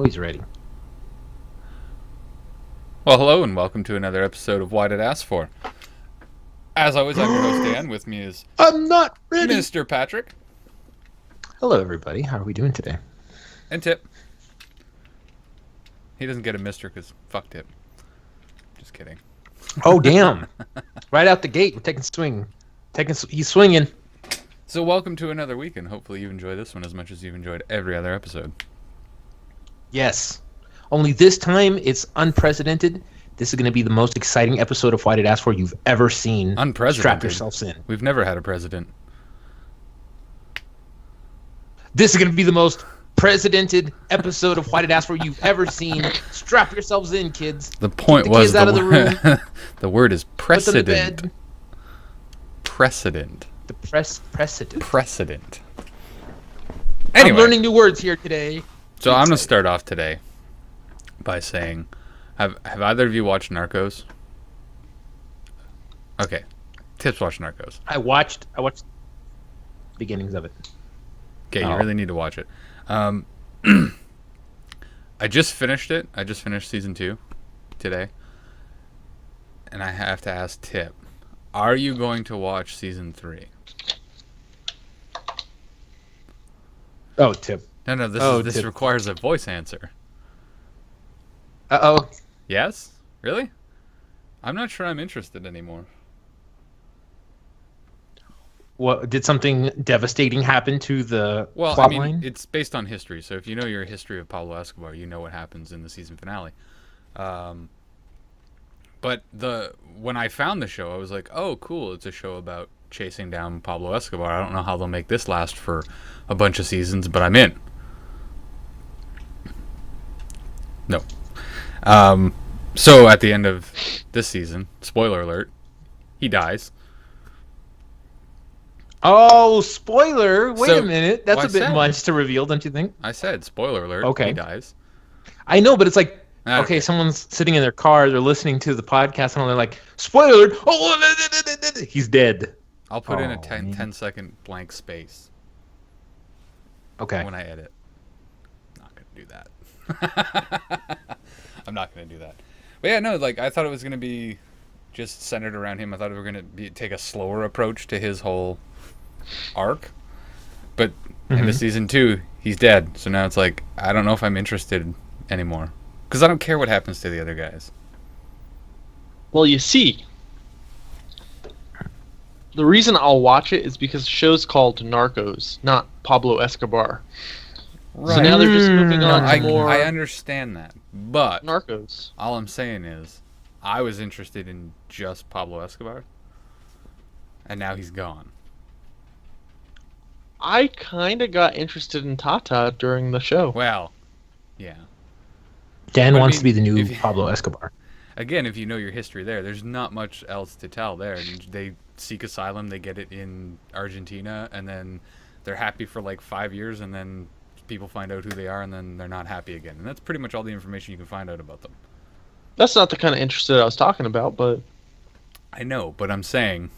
Always ready. Well, hello and welcome to another episode of Why Did Ask For. As always, I'm your host Dan. With me is I'm not ready. Mr. Patrick Hello, everybody. How are we doing today? and Tip. He doesn't get a Mister because fuck Tip. Just kidding. Oh, damn. Right out the gate, we're taking swing. He's swinging. So welcome to another week, and hopefully you enjoy this one as much as you've enjoyed every other episode. Yes. Only this time, it's unprecedented. This is going to be the most exciting episode of Why Did Ask For you've ever seen. Unprecedented. Strap yourselves in. We've never had a president. This is going to be the most precedented episode of Why Did Ask For you've ever seen. Strap yourselves in, kids. The point Keep the was kids out of the room. The word is Put them to precedent. bed. Precedent. The precedent. Precedent. Anyway. I'm learning new words here today. So I'm going to start off today by saying, have either of you watched Narcos? Okay. Tips watched Narcos. I watched beginnings of it. Okay, you Oh. really need to watch it. I just finished it. I just finished season 2 today. And I have to ask Tip, are you going to watch season 3? Oh, Tip. No, this Tip. requires a voice answer. Uh-oh. Yes? Really? I'm not sure I'm interested anymore. What, did something devastating happen to the Well, plot I mean, line? it's based on history, so if you know your history of Pablo Escobar, you know what happens in the season finale. But when I found the show, I was like, oh, cool, it's a show about chasing down Pablo Escobar. I don't know how they'll make this last for a bunch of seasons, but I'm in. No. So at the end of this season, spoiler alert, he dies. Oh, spoiler! Wait So- a minute. That's well, a bit I said- much to reveal, don't you think? I said, spoiler alert, Okay. he dies. I know, but it's like, Okay. okay, someone's sitting in their car, they're listening to the podcast, and they're like, spoiler! Oh, he's dead. I'll put in a Oh, 10 man. second blank space Okay. when I edit. Not going to do that. I'm not going to do that. But yeah, no, like, I thought it was going to be just centered around him. I thought we were going to take a slower approach to his whole arc. But into season 2, he's dead. So now it's like, I don't know if I'm interested anymore. Because I don't care what happens to the other guys. Well, you see, the reason I'll watch it is because the show's called Narcos, not Pablo Escobar. So now they're just moving on to more I understand that. But Narcos. all I'm saying is, I was interested in just Pablo Escobar. And now he's gone. I kind of got interested in Tata during the show. Well, yeah. Dan But I wants mean, to be the new if you- Pablo Escobar. Again, if you know your history there's not much else to tell there. They seek asylum, they get it in Argentina, and then they're happy for like 5 years, and then people find out who they are, and then they're not happy again. And that's pretty much all the information you can find out about them. That's not the kind of interest that I was talking about, but I know, but I'm saying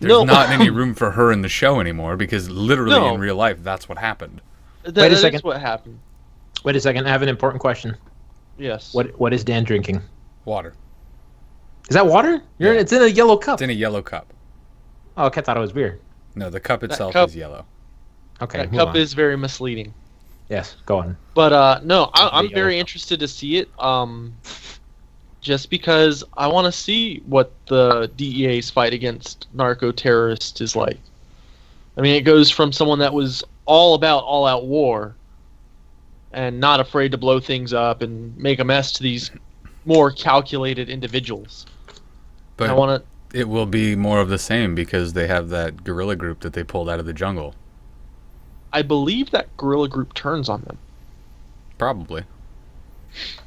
there's No. not any room for her in the show anymore, because literally No. in real life, that's what happened. that is second. what happened. Wait a second, I have an important question. Yes. What is Dan drinking? Water. Is that water? Yeah. It's in a yellow cup. It's in a yellow cup. Oh, okay, I thought it was beer. No, the cup itself cup- is yellow. Okay, That move cup on. is very misleading. Yes, go on. But no, I'm yellow very cup. interested to see it. Just because I want to see what the DEA's fight against narco terrorists is like. I mean, it goes from someone that was all about all-out war and not afraid to blow things up and make a mess to these more calculated individuals. But I want it will be more of the same because they have that guerrilla group that they pulled out of the jungle. I believe that guerrilla group turns on them. Probably.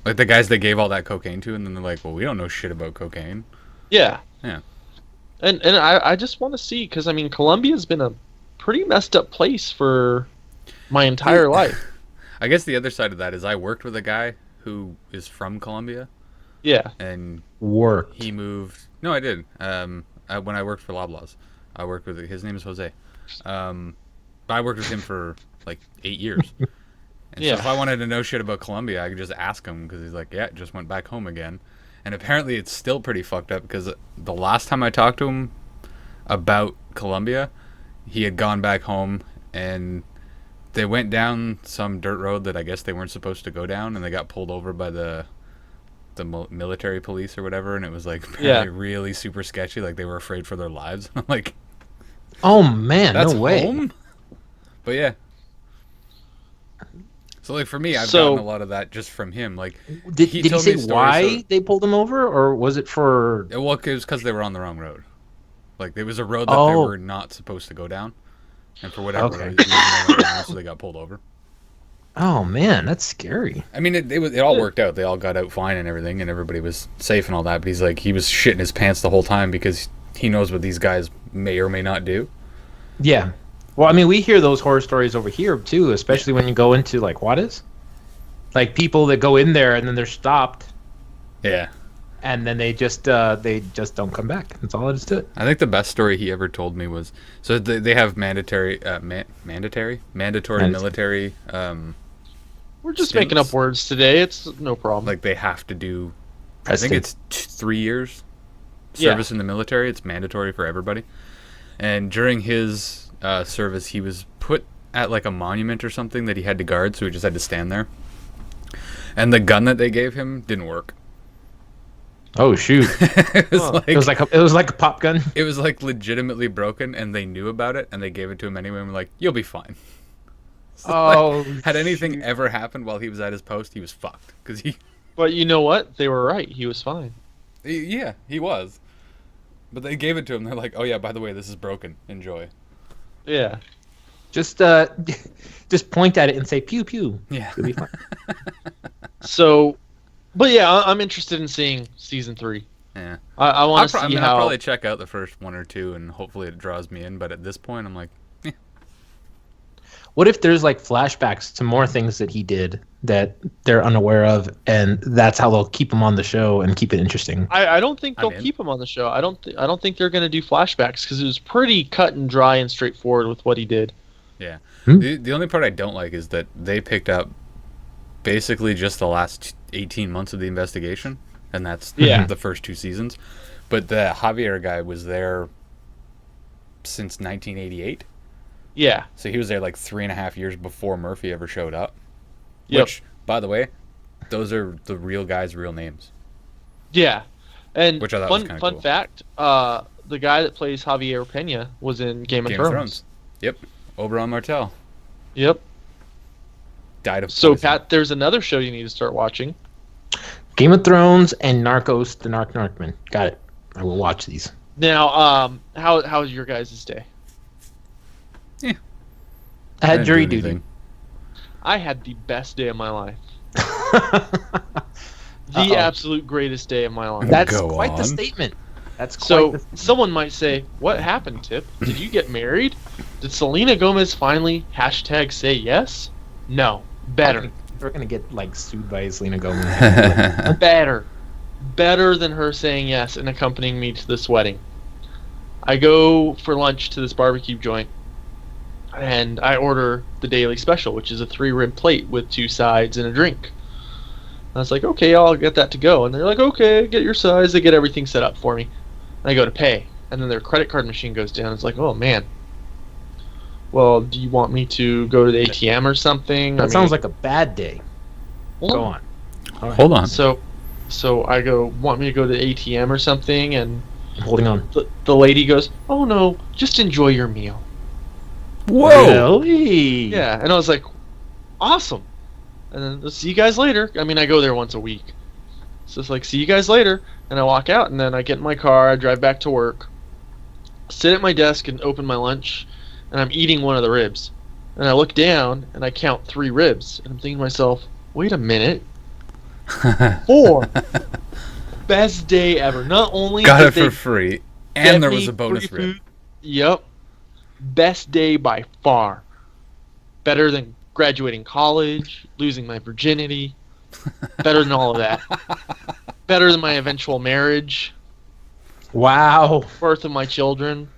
Like the guys they gave all that cocaine to, and then they're like, well, we don't know shit about cocaine. Yeah. Yeah. And I just want to see, because, I mean, Colombia's been a pretty messed up place for my entire life. I guess the other side of that is I worked with a guy who is from Colombia, Yeah. and Worked. he moved. No, I did. When I worked for Loblaws, I worked with his name is Jose. I worked with him for like 8 years, And so if I wanted to know shit about Colombia, I could just ask him because he's like, yeah, it just went back home again. And apparently it's still pretty fucked up because the last time I talked to him about Colombia, he had gone back home and they went down some dirt road that I guess they weren't supposed to go down, and they got pulled over by the military police or whatever, and it was like really super sketchy, like they were afraid for their lives. I'm like, oh man, that's no way. home? But yeah. So like for me, I've gotten a lot of that just from him. Like, did he say why they pulled him over, or was it for? Well, it was because they were on the wrong road. Like there was a road that they were not supposed to go down, and for whatever reason, so they got pulled over. Oh man, that's scary. I mean, it all worked out. They all got out fine and everything, and everybody was safe and all that. But he's like, he was shitting his pants the whole time because he knows what these guys may or may not do. Yeah. Well, I mean, we hear those horror stories over here too, especially when you go into like Juarez. Like people that go in there and then they're stopped. Yeah. And then they just don't come back. That's all it is to it. I think the best story he ever told me was, so they have mandatory military. We're just making up words today. It's no problem. Like they have to do, I think it's 3 years service in the military. It's mandatory for everybody. And during his service, he was put at like a monument or something that he had to guard, so he just had to stand there. And the gun that they gave him didn't work. Oh shoot! It was like a pop gun. It was like legitimately broken, and they knew about it, and they gave it to him anyway. And were like, "You'll be fine." So had anything ever happened while he was at his post, he was fucked. But you know what? They were right. He was fine. Yeah, he was. But they gave it to him. They're like, "Oh yeah, by the way, this is broken. Enjoy." Yeah. Just point at it and say pew pew. Yeah. It'll be fine. So, but yeah, I'm interested in seeing season 3. Yeah. I want to see how. I'll probably check out the first 1 or 2, and hopefully it draws me in. But at this point, I'm like, eh. What if there's like flashbacks to more things that he did that they're unaware of, and that's how they'll keep him on the show and keep it interesting? I don't think they'll keep him on the show. I don't think they're going to do flashbacks because it was pretty cut and dry and straightforward with what he did. Yeah. The only part I don't like is that they picked up basically just the last 18 months of the investigation, and that's the first 2 seasons. But the Javier guy was there since 1988. Yeah. So he was there like 3.5 years before Murphy ever showed up. Yep. Which, by the way, those are the real guys' real names. Yeah. And which I thought was kind of fun cool. fact, the guy that plays Javier Pena was in Game of Thrones. Yep. Oberyn Martell. Yep. Died of So, poison. Pat, there's another show you need to start watching. Game of Thrones and Narcos, the Narcman. Got it. I will watch these. Now, how's your guys' day? Yeah. I had jury duty. I had the best day of my life. The absolute greatest day of my life. That's quite the statement. Someone might say, what happened, Tip? Did you get married? Did Selena Gomez finally #say yes? No. Better. We're going to get like sued by Selena Gomez. Better than her saying yes and accompanying me to this wedding. I go for lunch to this barbecue joint, and I order the daily special, which is a 3-rib plate with 2 sides and a drink. I was like, okay, I'll get that to go. And they're like, okay, get your size. They get everything set up for me. And I go to pay. And then their credit card machine goes down. It's like, oh, man. Well, do you want me to go to the ATM or something? That sounds like a bad day. Go on. Right. Hold on. So I go, want me to go to the ATM or something? And I'm holding on. The lady goes, oh, no, just enjoy your meal. Whoa! Really? Yeah, and I was like, awesome. And then, see you guys later. I mean, I go there once a week. So it's like, see you guys later. And I walk out, and then I get in my car, I drive back to work, sit at my desk and open my lunch, and I'm eating one of the ribs. And I look down, and I count 3 ribs. And I'm thinking to myself, wait a minute. 4. Best day ever. Not only got it for free, and there was a bonus rib. Yep. Best day by far. Better than graduating college, losing my virginity. Better than all of that. Better than my eventual marriage. Wow. Birth of my children.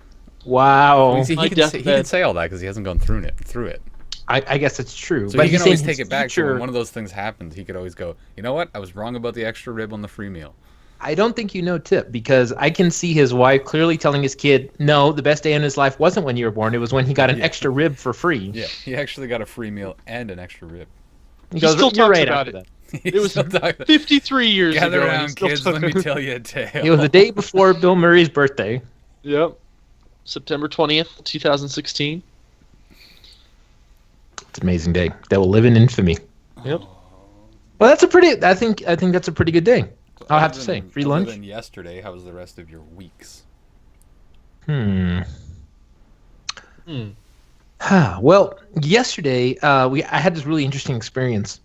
Wow. He didn't say all that because he hasn't gone through it. I guess that's true. So but he can he's always saying take his it back. So future- when one of those things happens, he could always go, you know what? I was wrong about the extra rib on the free meal. I don't think you know Tip, because I can see his wife clearly telling his kid, no, the best day in his life wasn't when you were born. It was when he got an extra rib for free. Yeah, he actually got a free meal and an extra rib. He He still "You're talks right about after it. that." It was Still talking- 53 years Gather ago. and he around, still kids. talks- Let me tell you a tale. It was the day before Bill Murray's birthday. Yep. September 20th, 2016. It's an amazing day that will live in infamy. Yep. Well, that's a pretty. I think that's a pretty good day. I'll have to Other say, than- free other lunch. than yesterday, how was the rest of your weeks? Hmm. Well, yesterday I had this really interesting experience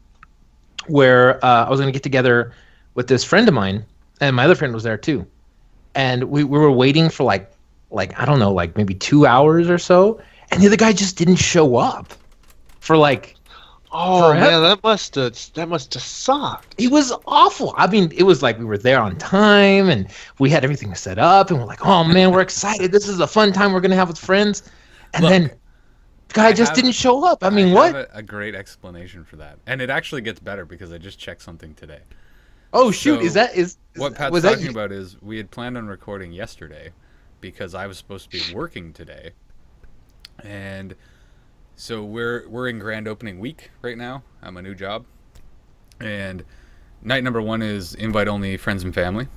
where I was going to get together with this friend of mine, and my other friend was there too, and we were waiting for like I don't know, like maybe 2 hours or so, and the other guy just didn't show up for like. Oh Forever. man, that must have sucked. It was awful. I mean, it was like we were there on time and we had everything set up and we're like, oh man, we're excited. This is a fun time we're going to have with friends. And Look, then the guy I just have- didn't show up. I mean, I what? have a great explanation for that, and it actually gets better because I just checked something today. Oh, shoot. So, is that What Pat's was that talking you? about is we had planned on recording yesterday because I was supposed to be working today, and so we're in grand opening week right now at my new job, and night number 1 is invite only friends and family,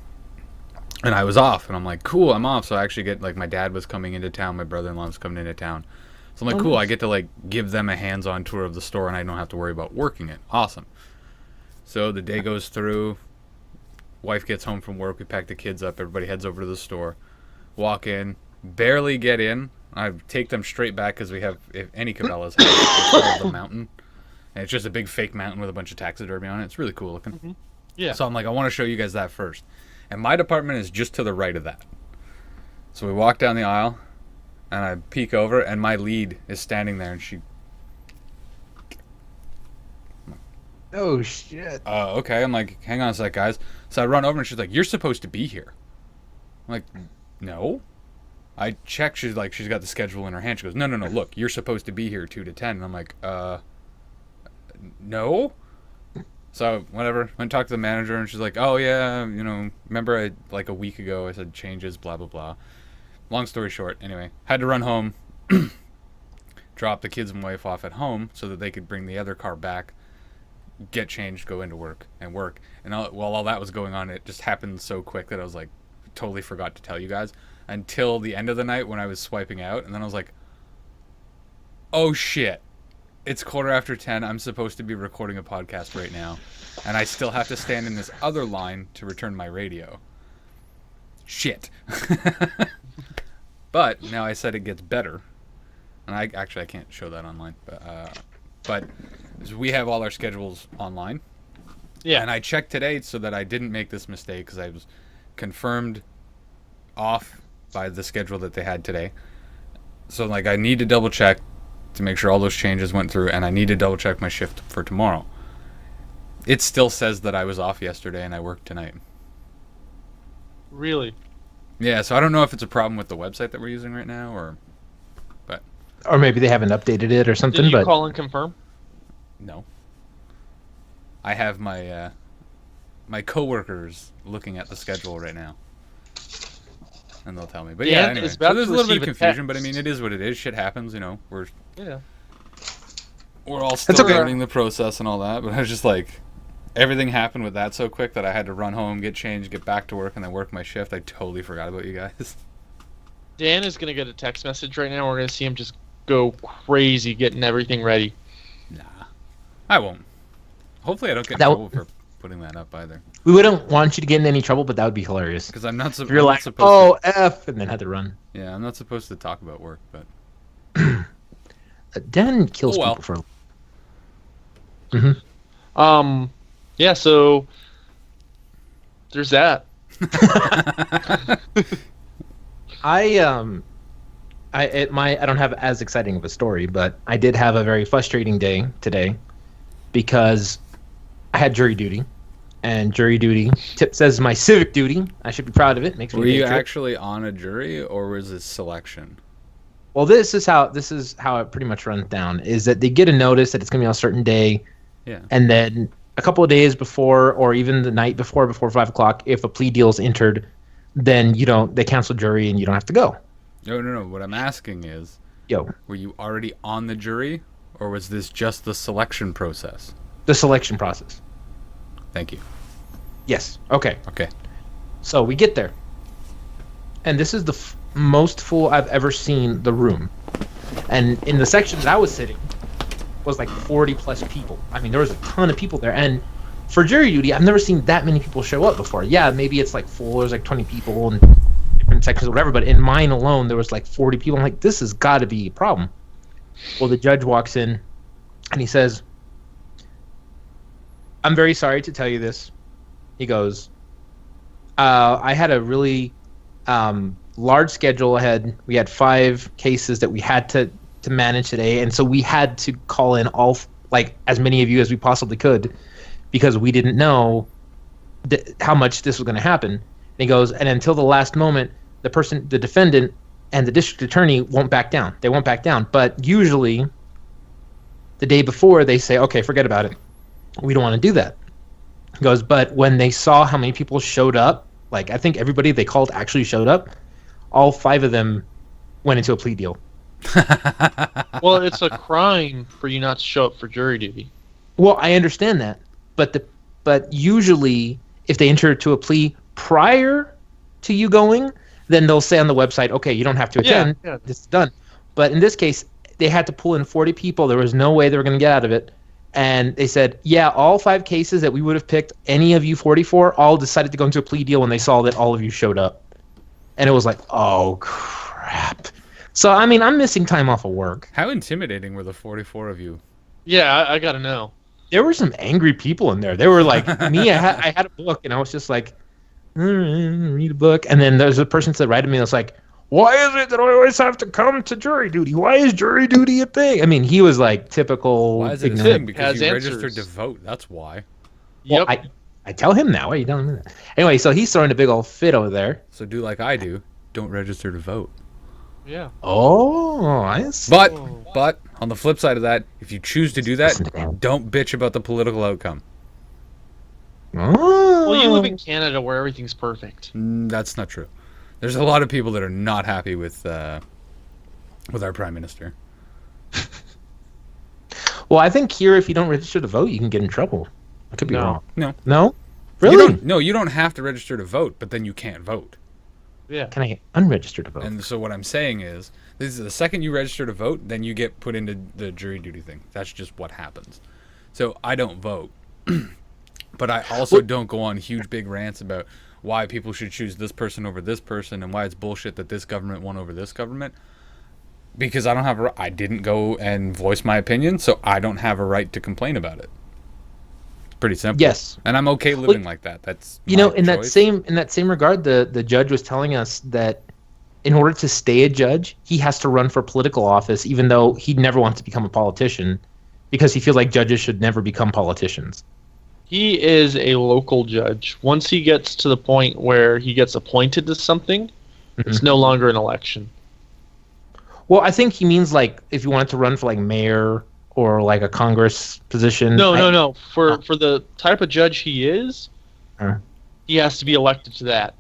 and I was off, and I'm like, cool, I'm off, so I actually get, like, my dad was coming into town, my brother-in-law was coming into town, so I'm like, Oh, cool, nice. I get to, like, give them a hands-on tour of the store, and I don't have to worry about working it. Awesome. So the day goes through, wife gets home from work, we pack the kids up, everybody heads over to the store, walk in, barely get in, I take them straight back because we have, if any Cabela's house, it's called the Mountain, and it's just a big fake mountain with a bunch of taxidermy on it. It's really cool looking. Yeah. So I'm like, I want to show you guys that first. And my department is just to the right of that. So we walk down the aisle, and I peek over, and my lead is standing there, and she, Oh, shit. okay. I'm like, hang on a sec, guys. So I run over, and she's like, you're supposed to be here. I'm like, no. I check, she's like, she's got the schedule in her hand. She goes, no, look, you're supposed to be here 2 to 10. And I'm like, no. So whatever, went and talked to the manager, and she's like, oh yeah, remember like a week ago I said changes, blah blah blah. Long story short, anyway, had to run home, drop the kids and wife off at home so that they could bring the other car back, get changed, go into work. And while all that was going on, it just happened so quick that I was like, totally forgot to tell you guys until the end of the night when I was swiping out, and then I was like, oh shit. It's 10:15. I'm supposed to be recording a podcast right now, and I still have to stand in this other line to return my radio. Shit. But now I said it gets better, and I can't show that online, but we have all our schedules online. Yeah. And I checked today so that I didn't make this mistake because I was confirmed off by the schedule that they had today. So like I need to double check to make sure all those changes went through, and I need to double check my shift for tomorrow. It still says that I was off yesterday and I worked tonight. Really? Yeah, so I don't know if it's a problem with the website that we're using right now, Or maybe they haven't updated it or something. Did you But call and confirm? no. I have my my coworkers looking at the schedule right now, and they'll tell me. But yeah, Dan anyway, is about so there's to a little bit of receive a confusion, but I text. mean, it is what it is. Shit happens, We're Yeah. all still okay. learning the process and all that. But I was just like, everything happened with that so quick that I had to run home, get changed, get back to work, and then work my shift. I totally forgot about you guys. Dan is gonna get a text message right now. We're gonna see him just go crazy getting everything ready. Nah, I won't. Hopefully, I don't get in That trouble for putting that up either, we wouldn't want you to get in any trouble, but that would be hilarious. because I'm not, If I'm you're not like, supposed oh, F, and then had to run. to. Yeah, I'm not supposed to talk about work, but Dan kills Oh, well. people for. Yeah. So there's that. I don't have as exciting of a story, but I did have a very frustrating day today because I had jury duty, and jury duty Tip says my civic duty. I should be proud of it. Makes me were you patriot. actually on a jury, or was it selection? Well, this is how it pretty much runs down. Is that they get a notice that it's going to be on a certain day, Yeah. and then a couple of days before, or even the night before 5 o'clock, if a plea deal is entered, then they cancel jury and you don't have to go. No. What I'm asking is, Yo, were you already on the jury, or was this just the selection process? the selection process. Thank you. Yes. Okay. Okay. So we get there, and this is the most full I've ever seen the room. And in the section that I was sitting was like 40 plus people. I mean, there was a ton of people there. And for jury duty, I've never seen that many people show up before. Yeah, maybe it's like full. There's like 20 people in different sections or whatever. But in mine alone, there was like 40 people. I'm like, this has got to be a problem. Well, the judge walks in and he says, "I'm very sorry to tell you this." He goes, I had a really large schedule ahead. We had 5 cases that we had to manage today, and so we had to call in as many of you as we possibly could because we didn't know how much this was going to happen. And he goes, and until the last moment, the defendant and the district attorney won't back down. They won't back down. But usually the day before they say, okay, forget about it. We don't want to do that. He goes, but when they saw how many people showed up, like I think everybody they called actually showed up, all 5 of them went into a plea deal. Well, it's a crime for you not to show up for jury duty. Well, I understand that, but usually if they enter to a plea prior to you going, then they'll say on the website, okay, you don't have to attend. Yeah. This is done. But in this case, they had to pull in 40 people. There was no way they were going to get out of it. And they said, yeah, all 5 cases that we would have picked, any of you 44, all decided to go into a plea deal when they saw that all of you showed up. And it was like, oh, crap. So, I mean, I'm missing time off of work. How intimidating were the 44 of you? Yeah, I gotta know. There were some angry people in there. They were like, me, I had a book, and I was just like, read a book. And then there's a person that wrote to me that's like, why is it that I always have to come to jury duty? Why is jury duty a thing? I mean, he was like typical. Why is it a ignorant. thing? Because you Has registered answers. to vote. That's why. Well, Yep. I tell him now. Why are you telling me that? Anyway, so he's throwing a big old fit over there. So do like I do. Don't register to vote. Yeah. Oh, I see. But on the flip side of that, if you choose to do Listen to that, him. don't bitch about the political outcome. Oh. Well, you live in Canada where everything's perfect. That's not true. There's a lot of people that are not happy with our prime minister. Well, I think here, if you don't register to vote, you can get in trouble. I could be No. wrong. No. No? You Really? you don't have to register to vote, but then you can't vote. Yeah. Can I unregister to vote? And so what I'm saying is, this is the second you register to vote, then you get put into the jury duty thing. That's just what happens. So I don't vote, but I also don't go on huge big rants about why people should choose this person over this person and why it's bullshit that this government won over this government. Because I don't have I didn't go and voice my opinion, so I don't have a right to complain about it. Pretty simple. Yes. And I'm okay living like that. That's You know, my in that choice. same regard, the judge was telling us that in order to stay a judge, he has to run for political office, even though he never wants to become a politician, because he feels like judges should never become politicians. He is a local judge. Once he gets to the point where he gets appointed to something, it's no longer an election. Well, I think he means like if you wanted to run for like mayor or like a Congress position. No. For the type of judge he is, Huh. he has to be elected to that.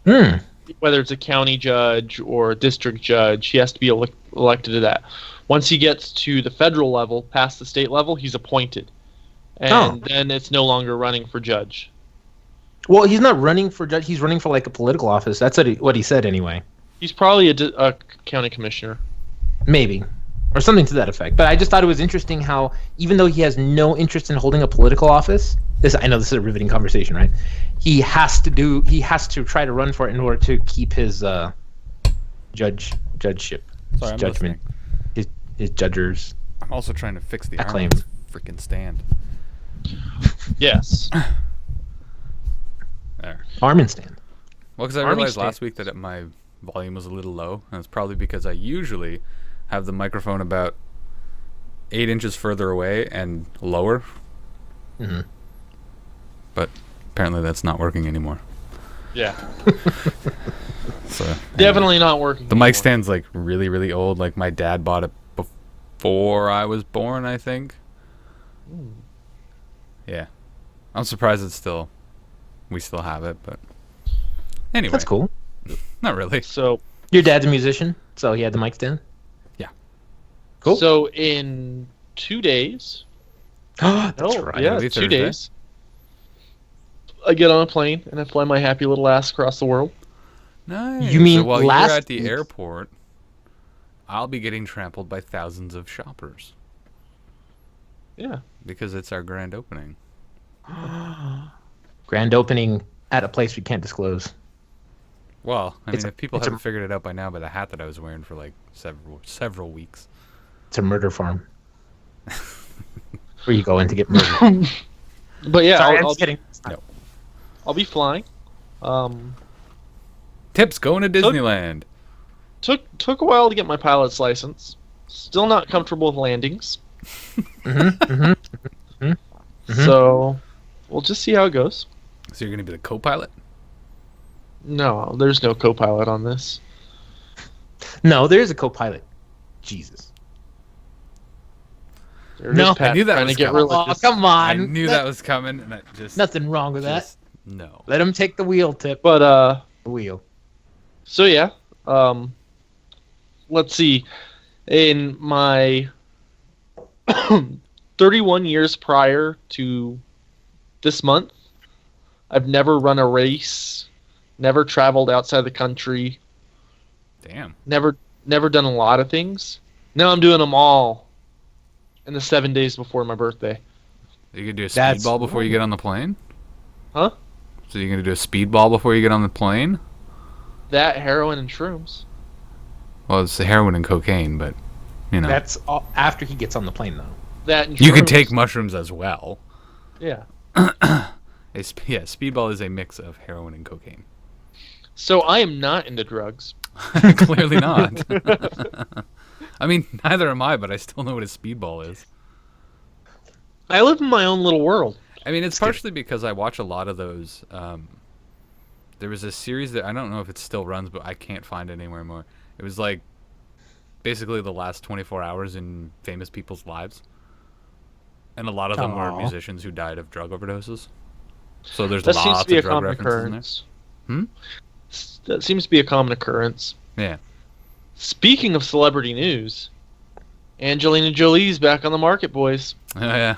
Hmm. Whether it's a county judge or a district judge, he has to be elected to that. Once he gets to the federal level, past the state level, he's appointed. And then it's no longer running for judge. Well, he's not running for judge. He's running for like a political office. That's what he said anyway. He's probably a county commissioner. Maybe. Or something to that effect. But I just thought it was interesting how, even though he has no interest in holding a political office, I know this is a riveting conversation, right? He has to try to run for it in order to keep his judgeship, Sorry, I'm his judgment, his judgers. I'm also trying to fix the Acclaim. arm on this freaking stand. Yes. There. Arm and stand. Well, because I Army realized stand. last week that my volume was a little low, and it's probably because I usually have the microphone about 8 inches further away and lower. Mhm. But apparently that's not working anymore. Yeah. So Definitely not working. the mic anymore. stand's like really, really old. Like my dad bought it before I was born, I think. Yeah, I'm surprised we still have it, but anyway, That's cool. not really. So Your dad's a musician, so he had the mic stand. Yeah. Cool. So in 2 days. That's No, right. yeah, It'll be 2 Thursday. days. I get on a plane and I fly my happy little ass across the world. Nice. You mean so while last you're at the week- airport, I'll be getting trampled by thousands of shoppers Yeah. because it's our grand opening. Grand opening at a place we can't disclose. Well, I It's mean, a- if people it's a- haven't figured it out by now by the hat that I was wearing for like several weeks. It's a murder farm where you go in to get murdered. But yeah, Sorry, I'm I'll just kidding. be flying. Tips going to Disneyland. Took a while to get my pilot's license. Still not comfortable with landings. So we'll just see how it goes. So you're gonna be the co-pilot? No, there's no co-pilot on this. No, there's a co-pilot. Jesus. There No, is Pat I knew that trying was to get coming. Oh, religious. come I on. knew that was coming, and I just Nothing wrong with that. no. Let him take the wheel, Tip. But The wheel. so yeah, let's see. In my 31 years prior to this month, I've never run a race, never traveled outside the country, Damn. never done a lot of things. Now I'm doing them all in the 7 days before my birthday. You gonna do a That's- speedball before you get on the plane? Huh? So you're gonna do a speedball before you get on the plane? That, heroin, and shrooms. Well, it's the heroin and cocaine, but you know, That's all after he gets on the plane, though. That and you can shrooms. take mushrooms as well. Yeah. Speedball is a mix of heroin and cocaine. So I am not into drugs. Clearly not. I mean, neither am I, but I still know what a speedball is. I live in my own little world. I mean, it's partially because I watch a lot of those. There was a series that I don't know if it still runs, but I can't find it anywhere more. It was like basically the last 24 hours in famous people's lives. And a lot of them were Aw. musicians who died of drug overdoses. So there's That seems lots to be a of drug common references in occurrence. Hmm? That seems to be a common occurrence. there. Yeah. Speaking of celebrity news, Angelina Jolie's back on the market, boys. Oh, yeah.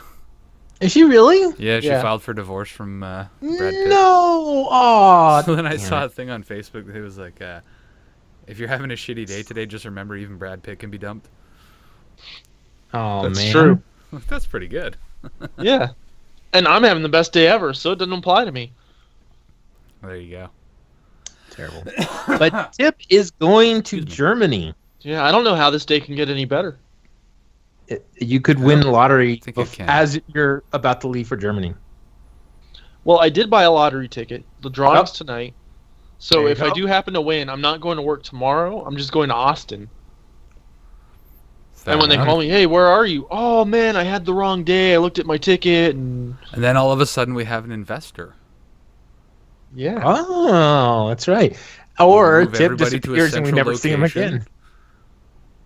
Is she really? Yeah, she Yeah. filed for divorce from Brad Pitt. No. Aw. So then I damn saw it. a thing on Facebook that was like, if you're having a shitty day today, just remember even Brad Pitt can be dumped. Oh, That's man. true. That's pretty good. Yeah. And I'm having the best day ever, so it doesn't apply to me. There you go. Terrible. But Tip is going to Excuse me. Germany. Yeah, I don't know how this day can get any better. You could win the lottery think it can. as you're about to leave for Germany. Well, I did buy a lottery ticket. The drawing's Oh. tonight. So There you if I go. do happen to win, I'm not going to work tomorrow. I'm just going to Austin. Fair And when they enough. call me, hey, where are you? Oh, man, I had the wrong day. I looked at my ticket, and And then all of a sudden we have an investor. yeah. Oh, that's right. Or Move Tip everybody to a disappears and we central never see him location. again.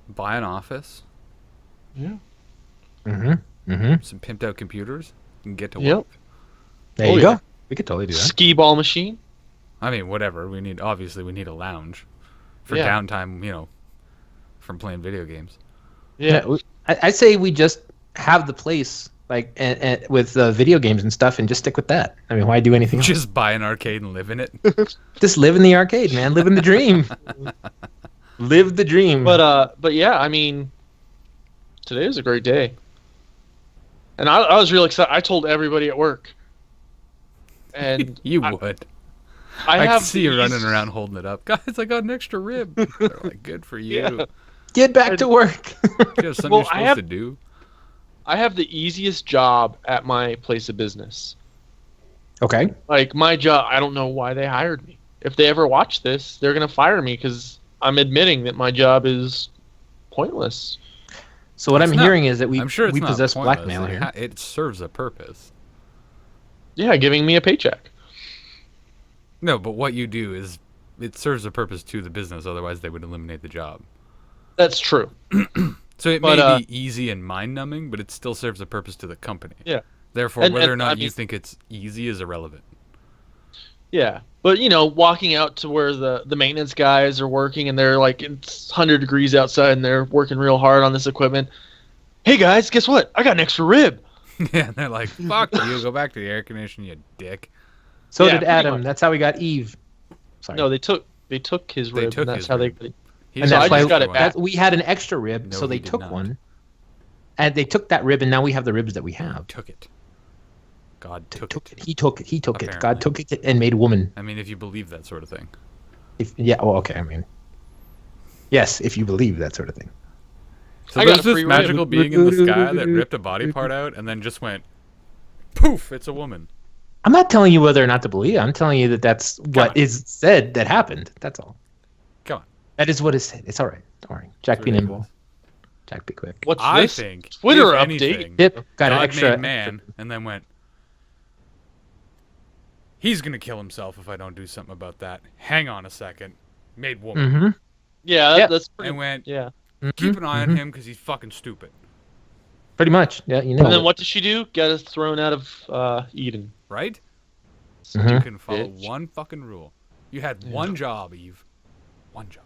Buy an office, Yeah. Mm-hmm. Mm-hmm. some pimped out computers, and get to Yep. work. There Oh, you yeah. go. We could totally do that. Skee ball machine. I mean, whatever. We need a lounge for Yeah. downtime, from playing video games. Yeah. I say we just have the place like and with video games and stuff, and just stick with that. I mean, why do anything else? Just buy an arcade and live in it. Just live in the arcade, man. Live in the dream. Live the dream. But yeah, I mean, today was a great day. And I was real excited. I told everybody at work. And You I, would. I I have can see you these- running around holding it up. Guys, I got an extra rib. They're like, good for you. Yeah. Get back to work. You have something Well, you're supposed I have- to do. I have the easiest job at my place of business. Okay. Like my job, I don't know why they hired me. If they ever watch this, they're gonna fire me because I'm admitting that my job is pointless. So what It's I'm not- hearing is that we I'm sure it's not possess pointless. blackmail here. It serves a purpose. Yeah, giving me a paycheck. No, but what you do is it serves a purpose to the business. Otherwise, they would eliminate the job. That's true. So it But, may be easy and mind-numbing, but it still serves a purpose to the company. Yeah. Therefore, whether or not I you mean, think it's easy is irrelevant. yeah, but walking out to where the maintenance guys are working and they're like it's 100 degrees outside and they're working real hard on this equipment. Hey guys, guess what? I got an extra rib. Yeah, and they're like, "Fuck you! Go back to the air conditioner, you dick." So Yeah, did pretty Adam. much. That's how we got Eve. Sorry. No, they took his They rib. took and that's his how rib. they. And So that's I why just got it back. we had an extra rib, No, so they he did took not. one. And they took that rib, and now we have the ribs that we have. Took it. God took it. He took it. He took it. God Apparently. took it and made a woman. I mean, if you believe that sort of thing. Okay. I mean, yes, if you believe that sort of thing. So I got there's a this free rib. magical being in the sky that ripped a body part out and then just went, poof! It's a woman. I'm not telling you whether or not to believe. I'm telling you that that's what is said that happened. That's all. Come on. That is what is said. It's all right. Don't worry. Jack, be nimble. Jack, be quick. What's I this? think Twitter if update. anything, Tip got an God extra. made man and then went, he's gonna kill himself if I don't do something about that. Hang on a second. Made woman. Mm-hmm. Yeah, Yeah. that's pretty. And went, Yeah. keep an eye on him because he's fucking stupid. Pretty much. Yeah, you know. And then what did she do? Get us thrown out of Eden. Right? Mhm. You can follow Bitch. one fucking rule. You had one job, Eve. One job.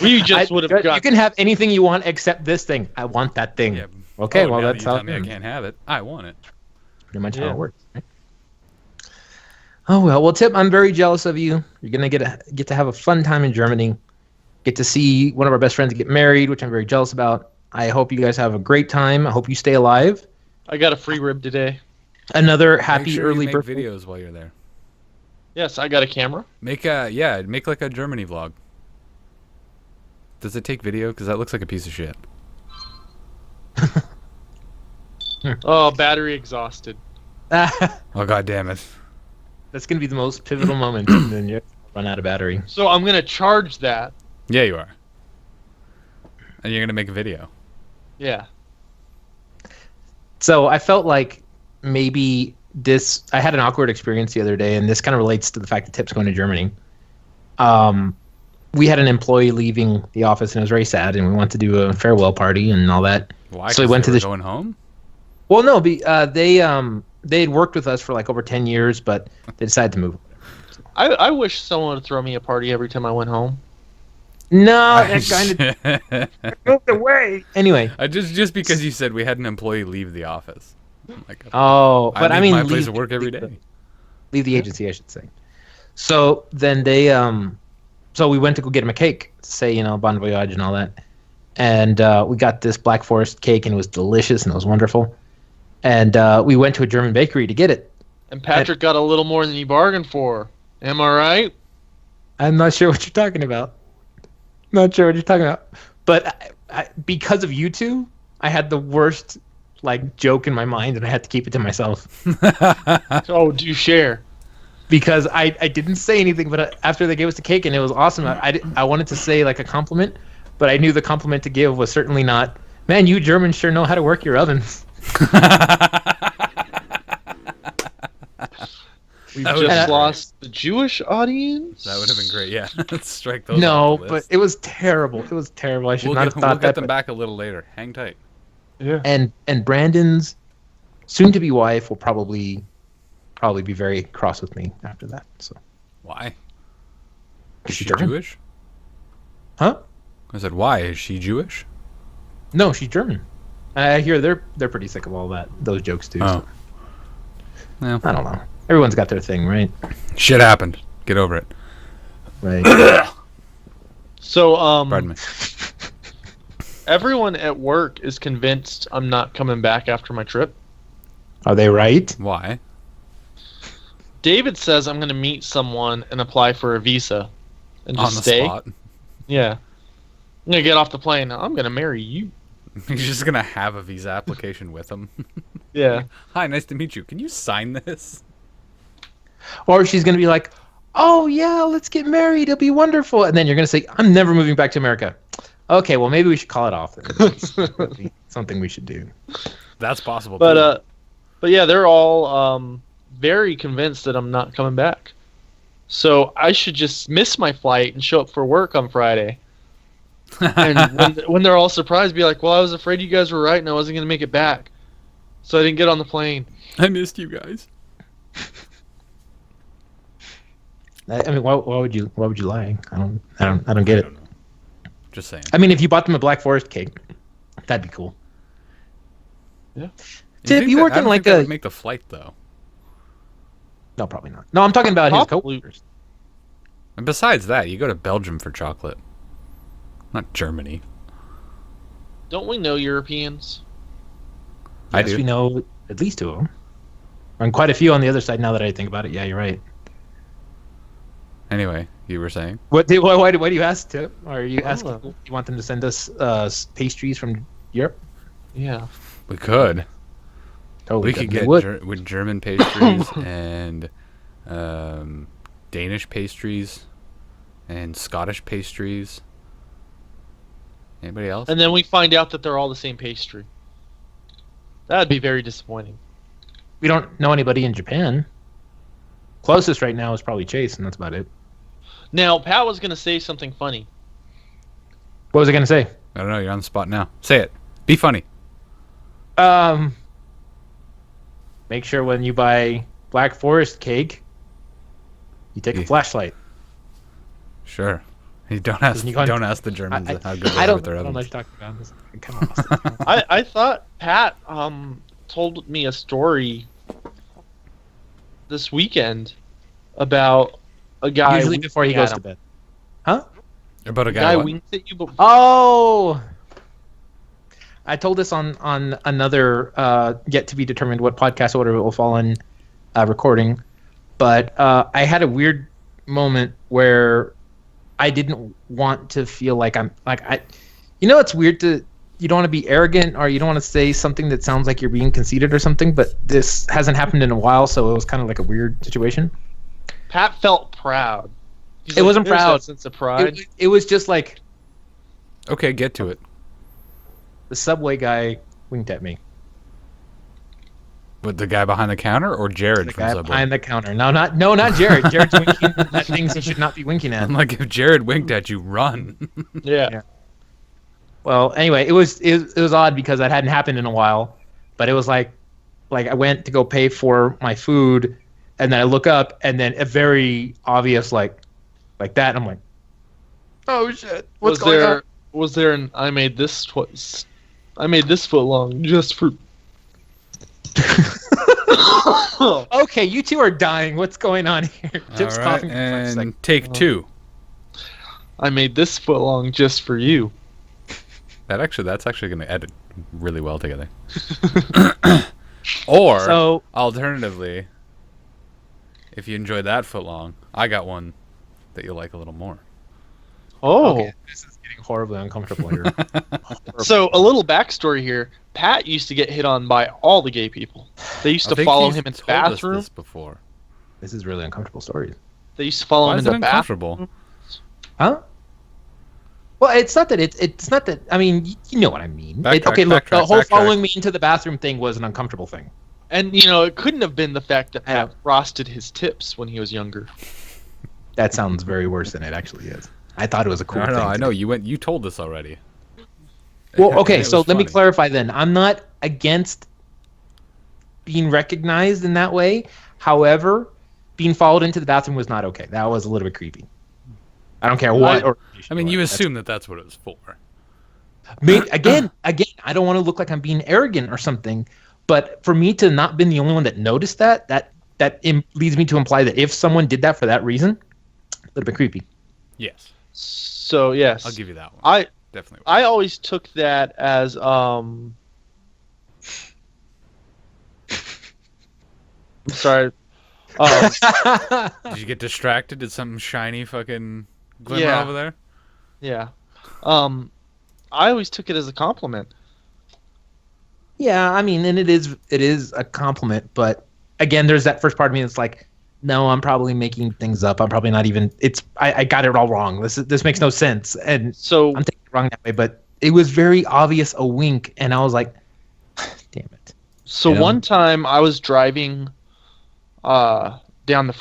We just would have You got. can have anything you want except this thing. I want that thing. Yeah. Okay, Oh, well now that that's you how tell me I can't have it. I want it. pretty much how Yeah. it works. Right? Oh well, Tip, I'm very jealous of you. You're gonna get to have a fun time in Germany. Get to see one of our best friends get married, which I'm very jealous about. I hope you guys have a great time. I hope you stay alive. I got a free rib today. Another Make happy sure early you make birthday. videos while you're there. Yes, I got a camera. Make like a Germany vlog. Does it take video? Because that looks like a piece of shit. Oh, battery exhausted. Oh, god damn it. That's gonna be the most pivotal moment, and then you run out of battery. So I'm gonna charge that. Yeah, you are. And you're gonna make a video. Yeah. So I felt like maybe this. I had an awkward experience the other day, and this kind of relates to the fact that Tip's going to Germany. We had an employee leaving the office, and it was very sad, and we wanted to do a farewell party and all that. Why? So we 'Cause went they to were the. going home? Well, no, they had worked with us for like over 10 years, but they decided to move. I wish someone would throw me a party every time I went home. No, that kind of moved away. Anyway. Just because you said we had an employee leave the office. Like, Oh, but I leave mean, my place of work every day. Leave the agency, I should say. So then they, so we went to go get him a cake to say, bon voyage and all that. And we got this Black Forest cake, and it was delicious and it was wonderful. And we went to a German bakery to get it. And Patrick got a little more than he bargained for. Am I right? I'm not sure what you're talking about. Not sure what you're talking about. But because of you two, I had the worst joke in my mind, and I had to keep it to myself. Oh, do share. Because I didn't say anything, but after they gave us the cake and it was awesome, I wanted to say a compliment, but I knew the compliment to give was certainly not, man, you Germans sure know how to work your ovens. We've That would've just been lost the Jewish audience. That would have been great. Yeah, let's strike those. No, off the but list. it was terrible. It was terrible. I should we'll not get, have thought we'll get that. them but- back a little later. Hang tight. Yeah. And Brandon's soon-to-be wife will probably be very cross with me after that. So Why? Is Is she she German? Jewish? Huh? I said, why? Is she Jewish? No, she's German. I hear they're pretty sick of all those jokes too. Oh. Yeah. So. I don't know. Everyone's got their thing, right? Shit happened. Get over it. Right. So, Pardon me. everyone at work is convinced I'm not coming back after my trip. Are they right? Why? David says I'm going to meet someone and apply for a visa and On just the stay. spot. Yeah. I'm going to get off the plane. I'm going to marry you. He's just gonna have a visa application with him. Yeah. Hi, nice to meet you. Can you sign this? Or she's going to be like, oh, yeah, let's get married. It'll be wonderful. And then you're going to say, I'm never moving back to America. Okay, well, maybe we should call it off. That'd be something we should do. That's possible. too. But yeah, they're all very convinced that I'm not coming back. So I should just miss my flight and show up for work on Friday. And when they're all surprised, be like, "Well, I was afraid you guys were right, and I wasn't gonna make it back, so I didn't get on the plane." I missed you guys. I mean, why would you lie? I don't get it. Just saying. I mean, if you bought them a Black Forest cake, that'd be cool. Yeah. Tip, you work in like that would make the flight though. No, probably not. No, I'm talking about his Probably. coworkers. And besides that, you go to Belgium for chocolate, not Germany. Don't we know Europeans? I Yes, do. we know at least 2 of them, and quite a few on the other side. Now that I think about it, yeah, you're right. Anyway, you were saying? Why do you ask, Tip? Are you asking? know. You want them to send us pastries from Europe? Yeah. We could. Totally, We could They get would. with German pastries and Danish pastries and Scottish pastries. Anybody else? And then we find out that they're all the same pastry. That'd be very disappointing. We don't know anybody in Japan. Closest right now is probably Chase, and that's about it. Now, Pat was gonna say something funny. What was I gonna say? I don't know. You're on the spot now. Say it. Be funny. Make sure when you buy Black Forest cake, you take a Yeah. flashlight. Sure. You don't ask. You can't- Don't ask the Germans how good they I are don't with their know what ovens. you're talking about. Come on. I thought Pat told me a story this weekend about a guy Usually before he winking goes at to him. bed. Huh? About a A guy. guy what? winked at you, but Oh! I told this on another yet to be determined what podcast order it will fall in recording, but I had a weird moment where I didn't want to feel like it's weird you don't want to be arrogant or you don't want to say something that sounds like you're being conceited or something, but this hasn't happened in a while, so it was kind of like a weird situation. Pat felt proud. He's It wasn't "There's proud. that sense of pride. It was just like Okay, get to it. the subway guy winked at me. With the guy behind the counter or Jared The from guy Subway? behind the counter. Not Jared. Jared's winking at things he should not be winking at. I'm like, if Jared winked at you, run. Yeah. Well, anyway, it was odd because that hadn't happened in a while, but it was like I went to go pay for my food, and then I look up, and then a very obvious like that, and I'm like, oh shit, what's going on? Was there an I made this foot long just for Okay, you two are dying. What's going on here? All Tip's right, coughing for a second. and take 2. I made this foot long just for you. That's actually going to edit really well together. Or So alternatively, if you enjoy that foot long, I got one that you'll like a little more. Oh. okay, this is getting horribly uncomfortable here. So a little backstory here. Pat used to get hit on by all the gay people. They used I to think follow you've him in the told us bathroom. this before. This is really uncomfortable story. They used to follow Why him is in it the bathroom. uncomfortable? Huh? Well, it's not that it's not that. I mean, you know what I mean. Backtrack, Okay, look, the backtrack, whole backtrack. following me into the bathroom thing was an uncomfortable thing. And it couldn't have been the fact that Yeah. Pat frosted his tips when he was younger. That sounds very worse than it actually is. I thought it was a cool No, thing. no, I to know do. you told this already. Well, And okay, it so was let me funny. clarify then. I'm not against being recognized in that way. However, being followed into the bathroom was not okay. That was a little bit creepy. I don't care what. I mean, you assume that that's what it was for. Again, I don't want to look like I'm being arrogant or something. But for me to not been the only one that noticed that leads me to imply that if someone did that for that reason, a little bit creepy. Yes, So yes, I'll give you that one. I Definitely. I always took that as I'm sorry. Did you get distracted? Did something shiny fucking glimmer Yeah. over there? Yeah. I always took it as a compliment. Yeah, I mean, and it is a compliment, but again, there's that first part of me that's like, no, I'm probably making things up. I'm probably not even. I got it all wrong. This makes no sense, and So I'm taking it wrong that way. But it was very obvious a wink, and I was like, damn it. So You know? one time I was driving down the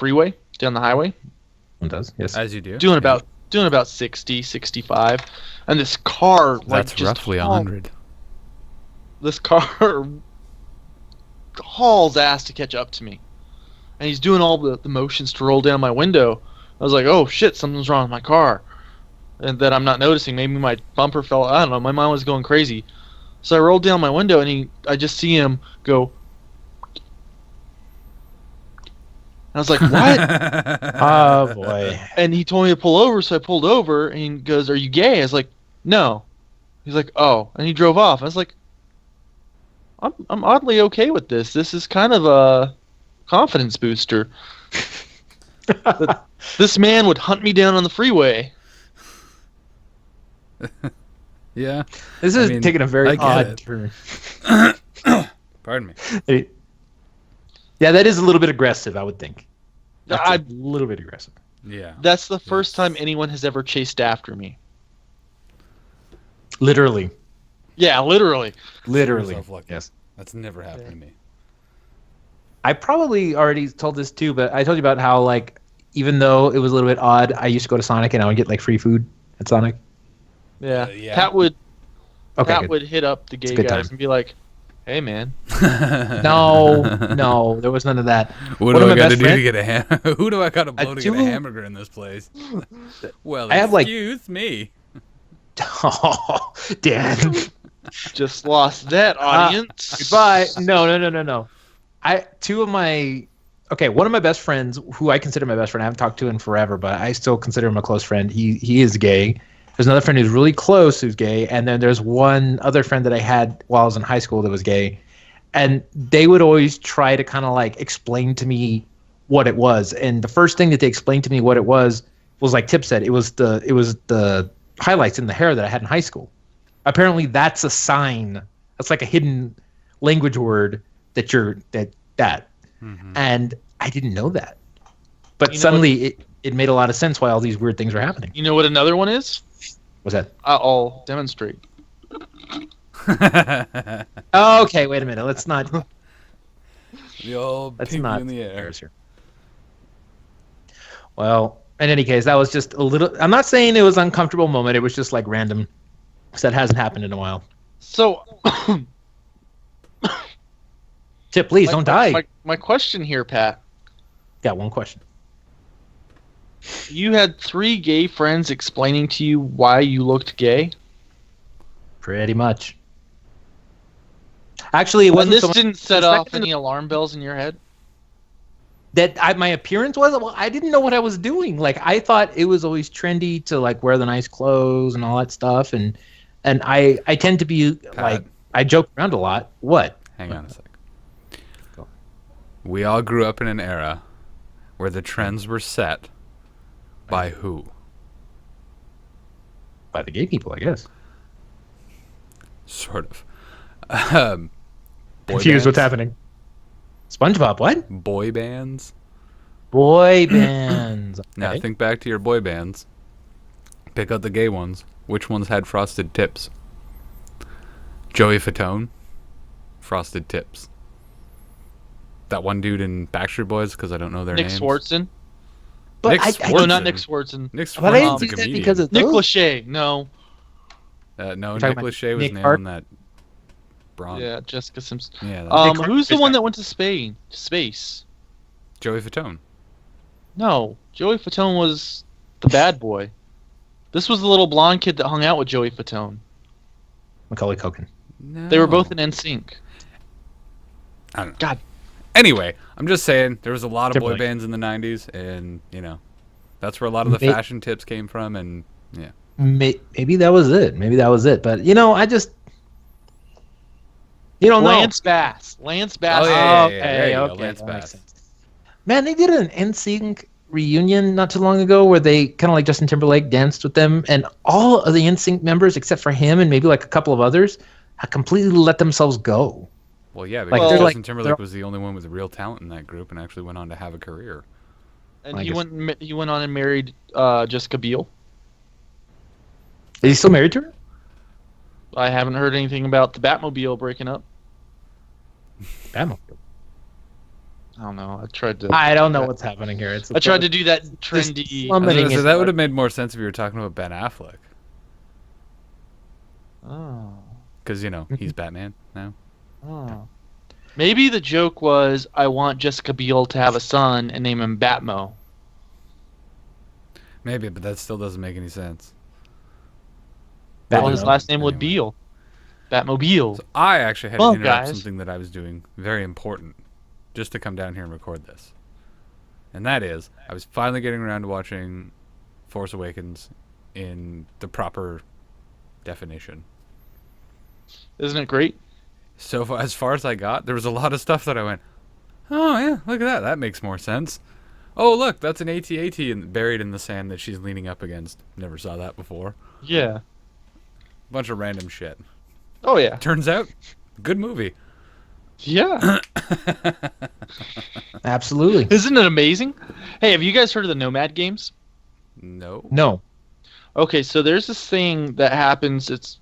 highway, One does, yes. As you do. doing yeah. about 60, 65, and this car like That's just roughly 100. This car hauls ass to catch up to me, and he's doing all the motions to roll down my window. I was like, oh shit, something's wrong with my car, and that I'm not noticing. Maybe my bumper fell. I don't know. My mind was going crazy, so I rolled down my window, and I just see him go. I was like, what? Oh boy. And he told me to pull over, so I pulled over, and he goes, are you gay? I was like, no. He's like, oh. And he drove off. I was like, I'm oddly okay with this. This is kind of a confidence booster. But this man would hunt me down on the freeway. Yeah. This I is mean, taking a very I get odd it. turn. Pardon me. Yeah, that is a little bit aggressive, I would think. That's I- a little bit aggressive. Yeah. That's the first time anyone has ever chased after me. Literally. Yeah, literally. Literally. yourself lucky. Yes. That's never happened to me. I probably already told this too, but I told you about how, like, even though it was a little bit odd, I used to go to Sonic and I would get like free food at Sonic. Yeah. Yeah. Pat would Okay. good. would hit up the gay good guys time. and be like, hey man. No, there was none of that. What One do of I my got to best do friend- to get a ham? Who do I got to blow to get a two- hamburger in this place? Well, I have, like- excuse me. Oh, Dan. Just lost that audience. Goodbye. No. One of my best friends, who I consider my best friend, I haven't talked to in forever, but I still consider him a close friend. He is gay. There's another friend who's really close who's gay, and then there's one other friend that I had while I was in high school that was gay, and they would always try to kind of like explain to me what it was. And the first thing that they explained to me what it was like Tip said, it was the highlights in the hair that I had in high school. Apparently, that's a sign. That's like a hidden language word that you're that. Mm-hmm. And I didn't know that. But You know suddenly it made a lot of sense why all these weird things were happening. You know what another one is? What's that? I'll demonstrate. Okay, wait a minute. Let's not. The old Let's pinky not. in the air. embarrass here. Well, in any case, that was just a little. I'm not saying it was an uncomfortable moment. It was just like random. So that hasn't happened in a while. So, Tip, please don't die. My question here, Pat. Got one question. You had 3 gay friends explaining to you why you looked gay? Pretty much. Actually, it And wasn't this so much didn't set the off second- any alarm bells in your head? that my appearance was. Well, I didn't know what I was doing. Like, I thought it was always trendy to like wear the nice clothes and all that stuff, and I tend to be like, I joke around a lot. What? Hang on a sec. Go. We all grew up in an era where the trends were set by who? By the gay people, I guess. Sort of. Boy Confused what's bands? happening. SpongeBob, what? Boy bands. Boy bands. Now Okay. think back to your boy bands. Pick out the gay ones. Which ones had frosted tips? Joey Fatone, frosted tips. That one dude in Backstreet Boys, because I don't know their Nick names. Swartzen? But Nick I Swartzen. No, not Nick Swartzen. Nick But I Swartzen's didn't a do that comedian. because of Nick those. Lachey, no. No, You're Nick talking about Lachey was Nick nailing that bronze. Yeah, Jessica Simpson. Yeah, that- Nick Who's the Hart- one that went to Spain? Space? Joey Fatone. No, Joey Fatone was the bad boy. This was the little blonde kid that hung out with Joey Fatone. Macaulay Culkin. No. They were both in NSYNC. I don't know. God. Anyway, I'm just saying there was a lot of boy Timberlake. bands in the 90s, and, that's where a lot of the fashion tips came from, and, yeah. Maybe that was it. But, I just... You don't know. Lance Bass. Lance Bass. Oh, yeah, Okay, there you go, okay, Lance that makes Bass. sense. Man, they did an NSYNC reunion not too long ago where they kind of like Justin Timberlake danced with them, and all of the NSYNC members except for him and maybe like a couple of others had completely let themselves go. Well, yeah, Like, because they're Justin like- Timberlake they're- was the only one with real talent in that group and actually went on to have a career. And I he guess- went on and married Jessica Biel. Is he still married to her? I haven't heard anything about the Batmobile breaking up. Batmobile. I don't know. I tried to. I don't know what's happening here. I tried to do that trendy. Plummeting So is that would like- have made more sense if you were talking about Ben Affleck, Oh. because he's Batman now. Oh. Maybe the joke was, I want Jessica Biel to have a son and name him Batmo. Maybe, but that still doesn't make any sense. Well, his Batmo. last name would Anyway. Beal. Batmobile. So I actually had Well, to interrupt guys. something that I was doing very important just to come down here and record this. And that is, I was finally getting around to watching Force Awakens in the proper definition. Isn't it great? So as far as I got, there was a lot of stuff that I went, oh yeah, look at that. That makes more sense. Oh look, that's an AT-AT buried in the sand that she's leaning up against. Never saw that before. Yeah. Bunch of random shit. Oh, yeah. Turns out, good movie. Yeah. Absolutely. Isn't it amazing? Hey, have you guys heard of the Nomad games? No. No. Okay, so there's this thing that happens. It's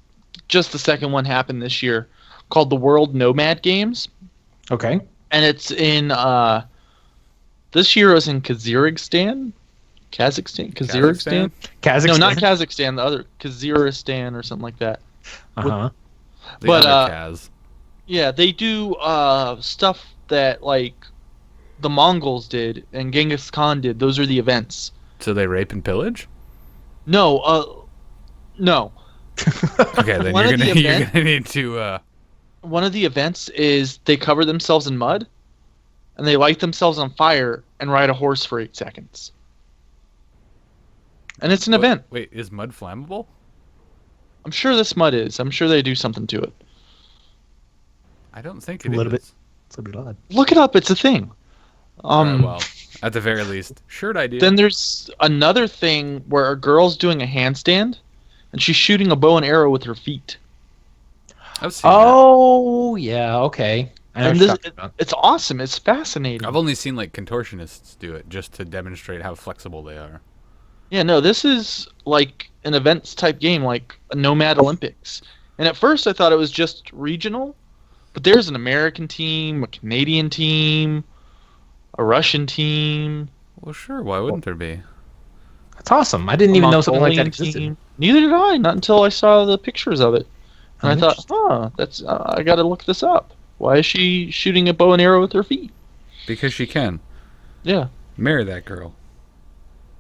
just the second one happened this year, called the World Nomad Games, Okay. and it's in this year it was in Kazakhstan. Kazakhstan? Kazakhstan. No, not Kazakhstan. The other Kazakhstan or something like that. Uh-huh. The But, other Kaz. Yeah, they do stuff that like the Mongols did and Genghis Khan did. Those are the events. So they rape and pillage? No. Okay, then One you're of the gonna need to One of the events is they cover themselves in mud, and they light themselves on fire and ride a horse for 8 seconds. And it's an event. Wait, is mud flammable? I'm sure this mud is. I'm sure they do something to it. I don't think it A little is. bit. It's a bit odd. Look it up. It's a thing. Alright, well, at the very least, shirt idea. Then there's another thing where a girl's doing a handstand, and she's shooting a bow and arrow with her feet. I've seen Oh, yeah. Okay. I know And what you're this, talking about. it's awesome. It's fascinating. that. I've only seen like contortionists do it just to demonstrate how flexible they are. Yeah, no, this is like an events type game, like a Nomad Olympics. And at first I thought it was just regional, but there's an American team, a Canadian team, a Russian team, Well, sure. Why wouldn't there be? That's awesome. I didn't a even know something like that Mongolian existed. team. Neither did I, not until I saw the pictures of it. And I thought, that's I got to look this up. Why is she shooting a bow and arrow with her feet? Because she can. Yeah, Marry that girl.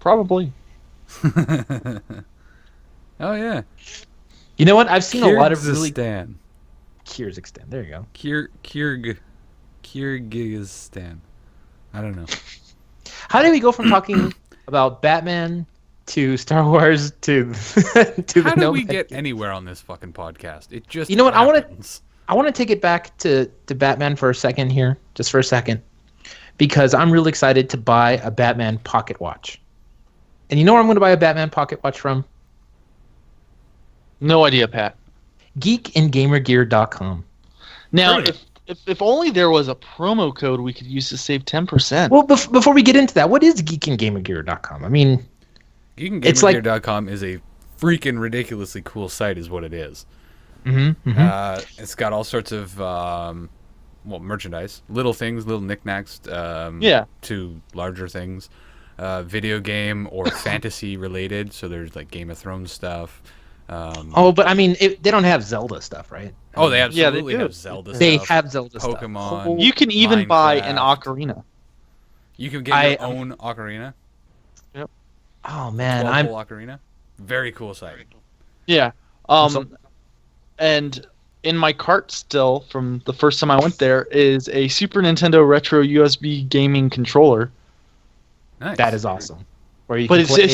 probably. Oh yeah. You know what? I've seen a lot of really Kyrgyzstan. Kyrgyzstan. There you go. Kyrgyzstan. I don't know. How did we go from talking about Batman to Star Wars to to How the do we Nomad get game? anywhere on this fucking podcast? It just You know what? I wanna- happens. I want to take it back to Batman for a second here, just for a second, because I'm really excited to buy a Batman pocket watch. And you know where I'm going to buy a Batman pocket watch from? No idea, Pat. geekandgamergear.com. Now, Really? if only there was a promo code we could use to save 10%. Well, before we get into that, what is geekandgamergear.com? I mean, it's like- GeekandGamerGear.com is a freaking ridiculously cool site, is what it is. It's got all sorts of merchandise, little things, little knickknacks, Yeah. to larger things, video game or fantasy related. So there's like Game of Thrones stuff. but I mean, they don't have Zelda stuff, right? Oh, they Yeah, they absolutely do. have Zelda They stuff. have Zelda stuff. Pokemon. You can even buy an Minecraft. ocarina. You can get your own ocarina. Oh man, 12 ocarina. Very cool site. Yeah. And in my cart still from the first time I went there is a Super Nintendo Retro USB gaming controller. Nice. that is awesome. Where you But can play-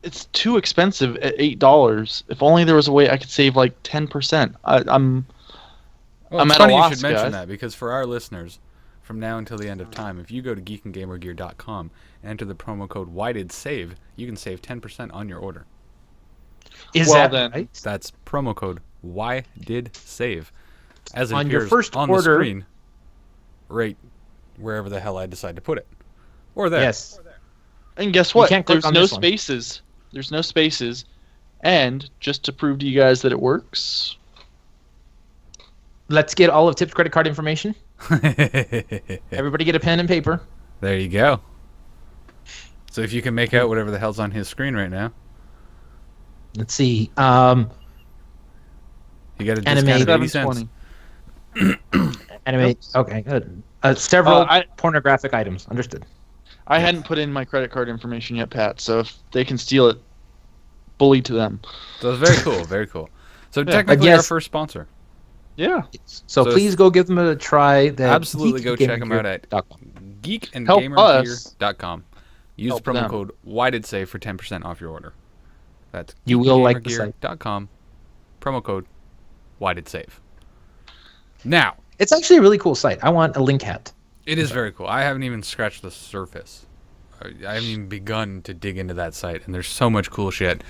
it's too expensive at $8. If only there was a way I could save like 10%. I'm Well, I'm it's at a funny you loss, should mention guys. that, because for our listeners, from now until the end of time, if you go to geekandgamergear.com and enter the promo code Why Did Save, you can save 10% on your order. is well, that then- right? That's promo code Why Did Save, as it On your appears first on the order- screen, right wherever the hell I decide to put it, or there. Yes. And guess what? can't click There's on no this one. spaces. There's no spaces. And just to prove to you guys that it works, Let's get all of Tip's credit card information. Everybody get a pen and paper. There you go. So if you can make out whatever the hell's on his screen right now, Let's see. you got a discount Anime. of 80 cents. 720. Anime. Okay, good. Several pornographic items. Understood. I hadn't put in my credit card information yet, Pat. So if they can steal it, bully to them. So it's very cool, very cool. So Yeah. technically Yes. our first sponsor. Yeah. So please go give them a try. Absolutely go check them out at .com. geekandgamergear.com. Use Help promo them. code WHYDIDSAVE for 10% off your order. That's You will like the site. geekandgamergear.com. Promo code WHYDIDSAVE. Now, It's actually a really cool site. I want a link hat. it is very cool. I haven't even scratched the surface. I haven't even begun to dig into that site, and there's so much cool shit